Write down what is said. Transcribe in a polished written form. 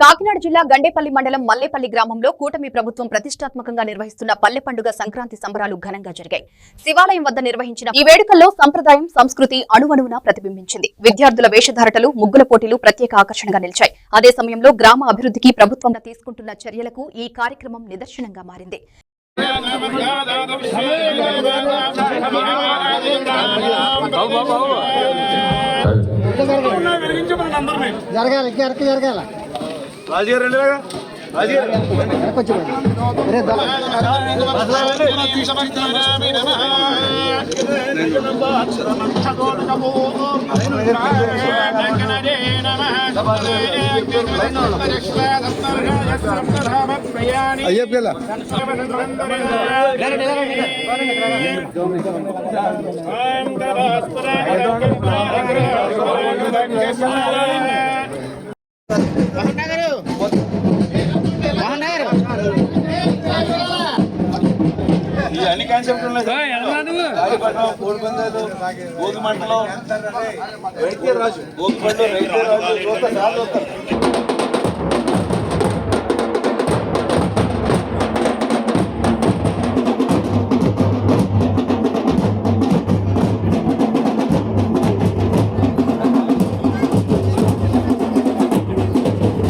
కాకినాడ జిల్లా గండేపల్లి మండలం మల్లేపల్లి గ్రామంలో కూటమి ప్రభుత్వం ప్రతిష్టాత్మకంగా నిర్వహిస్తున్న పల్లె పండుగ సంక్రాంతి సంబరాలు ఘనంగా జరిగాయి. శివాలయం వద్ద నిర్వహించిన ఈ వేడుకల్లో సంప్రదాయం, సంస్కృతి అణువణువున ప్రతిబింబించింది. విద్యార్థుల వేషధారటలు, ముగ్గుల పోటీలు ప్రత్యేక ఆకర్షణగా నిలిచాయి. అదే సమయంలో గ్రామ అభివృద్ధికి ప్రభుత్వం తీసుకుంటున్న చర్యలకు ఈ కార్యక్రమం నిదర్శనంగా మారింది. అన్ని కాన్సెప్ట్ ఉన్నాయి. భోగి మంటలో రైతే రాజు, భోగి పండు రైతే రాజు.